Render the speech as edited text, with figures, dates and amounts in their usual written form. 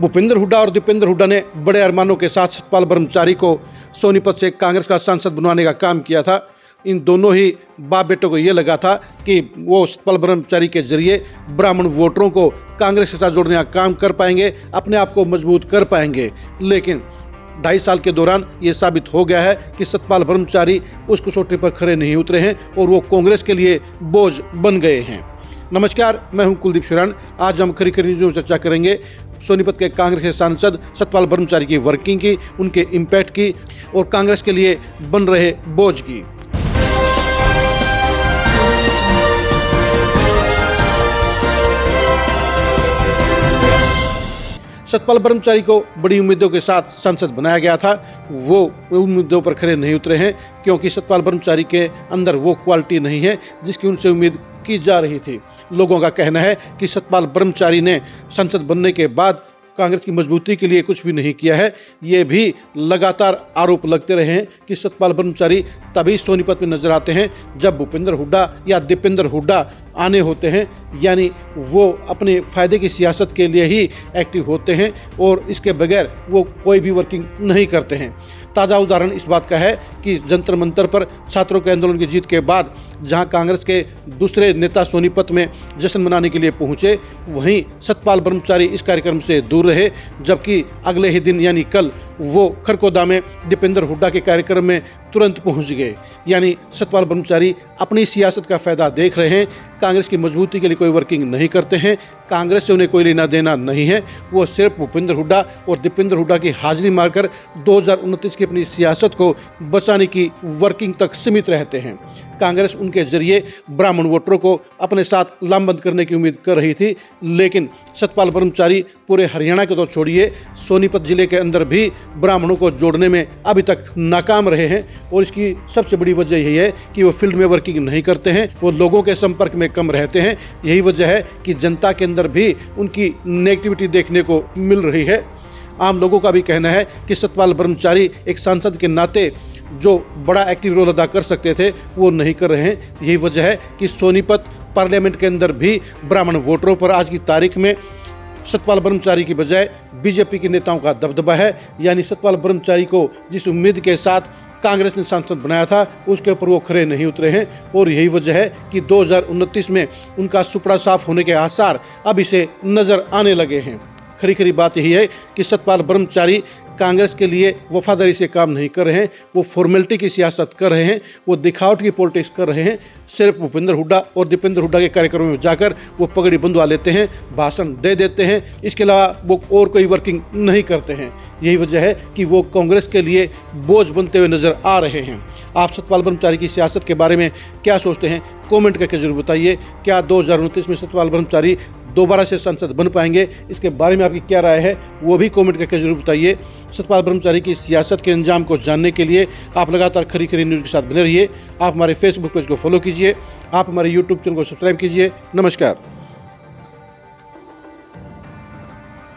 भूपेंद्र हुड्डा और दीपेंद्र हुड्डा ने बड़े अरमानों के साथ सतपाल ब्रह्मचारी को सोनीपत से कांग्रेस का सांसद बनवाने का काम किया था। इन दोनों ही बाप बेटों को ये लगा था कि वो सतपाल ब्रह्मचारी के जरिए ब्राह्मण वोटरों को कांग्रेस के साथ जोड़ने का काम कर पाएंगे, अपने आप को मजबूत कर पाएंगे। लेकिन 2.5 साल के दौरान ये साबित हो गया है कि सतपाल ब्रह्मचारी उस कसौटी पर खरे नहीं उतरे हैं और वो कांग्रेस के लिए बोझ बन गए हैं। नमस्कार, मैं हूं कुलदीप शिरान। आज हम खरी न्यूज़ में चर्चा करेंगे सोनीपत के कांग्रेस के सांसद सतपाल ब्रह्मचारी की वर्किंग की, उनके इम्पैक्ट की और कांग्रेस के लिए बन रहे बोझ की। सतपाल ब्रह्मचारी को बड़ी उम्मीदों के साथ सांसद बनाया गया था। वो उम्मीदों पर खरे नहीं उतरे हैं क्योंकि सतपाल ब्रह्मचारी के अंदर वो क्वालिटी नहीं है जिसकी उनसे उम्मीद की जा रही थी। लोगों का कहना है कि सतपाल ब्रह्मचारी ने सांसद बनने के बाद कांग्रेस की मजबूती के लिए कुछ भी नहीं किया है। ये भी लगातार आरोप लगते रहे हैं कि सतपाल ब्रह्मचारी तभी सोनीपत में नजर आते हैं जब भूपेंद्र हुड्डा या दीपेंद्र हुड्डा आने होते हैं, यानी वो अपने फ़ायदे की सियासत के लिए ही एक्टिव होते हैं और इसके बगैर वो कोई भी वर्किंग नहीं करते हैं। ताज़ा उदाहरण इस बात का है कि जंतर मंतर पर छात्रों के आंदोलन की जीत के बाद जहां कांग्रेस के दूसरे नेता सोनीपत में जश्न मनाने के लिए पहुंचे, वहीं सतपाल ब्रह्मचारी इस कार्यक्रम से दूर रहे, जबकि अगले ही दिन यानी कल वो खरकोदा में दीपेंद्र हुड्डा के कार्यक्रम में तुरंत पहुंच गए। यानी सतपाल ब्रह्मचारी अपनी सियासत का फ़ायदा देख रहे हैं, कांग्रेस की मजबूती के लिए कोई वर्किंग नहीं करते हैं, कांग्रेस से उन्हें कोई लेना देना नहीं है। वो सिर्फ भूपेंद्र हुड्डा और दीपेंद्र हुड्डा की हाजिरी मारकर 2029 की अपनी सियासत को बचाने की वर्किंग तक सीमित रहते हैं। कांग्रेस उनके जरिए ब्राह्मण वोटरों को अपने साथ लामबंद करने की उम्मीद कर रही थी, लेकिन सतपाल ब्रह्मचारी पूरे हरियाणा के तो छोड़िए, सोनीपत जिले के अंदर भी ब्राह्मणों को जोड़ने में अभी तक नाकाम रहे हैं। और इसकी सबसे बड़ी वजह यही है कि वो फील्ड में वर्किंग नहीं करते हैं, वो लोगों के संपर्क में कम रहते हैं। यही वजह है कि जनता के अंदर भी उनकी नेगेटिविटी देखने को मिल रही है। आम लोगों का भी कहना है कि सतपाल ब्रह्मचारी एक सांसद के नाते जो बड़ा एक्टिव रोल अदा कर सकते थे वो नहीं कर रहे हैं। यही वजह है कि सोनीपत पार्लियामेंट के अंदर भी ब्राह्मण वोटरों पर आज की तारीख में सतपाल ब्रह्मचारी की बजाय बीजेपी के नेताओं का दबदबा है। यानी सतपाल ब्रह्मचारी को जिस उम्मीद के साथ कांग्रेस ने सांसद बनाया था उसके ऊपर वो खरे नहीं उतरे हैं और यही वजह है कि 2029 में उनका सुपड़ा साफ होने के आसार अब इसे नजर आने लगे हैं। खरी बात यही है कि सतपाल ब्रह्मचारी कांग्रेस के लिए वफादारी से काम नहीं कर रहे हैं, वो फॉर्मेलिटी की सियासत कर रहे हैं, वो दिखावट की पॉलिटिक्स कर रहे हैं। सिर्फ भूपेंद्र हुड्डा और दीपेंद्र हुड्डा के कार्यक्रमों में जाकर वो पगड़ी बंधवा लेते हैं, भाषण दे देते हैं, इसके अलावा वो और कोई वर्किंग नहीं करते हैं। यही वजह है कि वो कांग्रेस के लिए बोझ बनते हुए नजर आ रहे हैं। आप सतपाल ब्रह्मचारी की सियासत के बारे में क्या सोचते हैं, कमेंट करके जरूर बताइए। क्या 2029 में सतपाल ब्रह्मचारी दोबारा से सांसद बन पाएंगे? इसके बारे में आपकी क्या राय है वो भी कमेंट करके जरूर बताइए। सतपाल ब्रह्मचारी की सियासत के अंजाम को जानने के लिए आप लगातार खरी न्यूज़ के साथ बने रहिए। आप हमारे फेसबुक पेज को फॉलो कीजिए, आप हमारे यूट्यूब चैनल को सब्सक्राइब कीजिए। नमस्कार।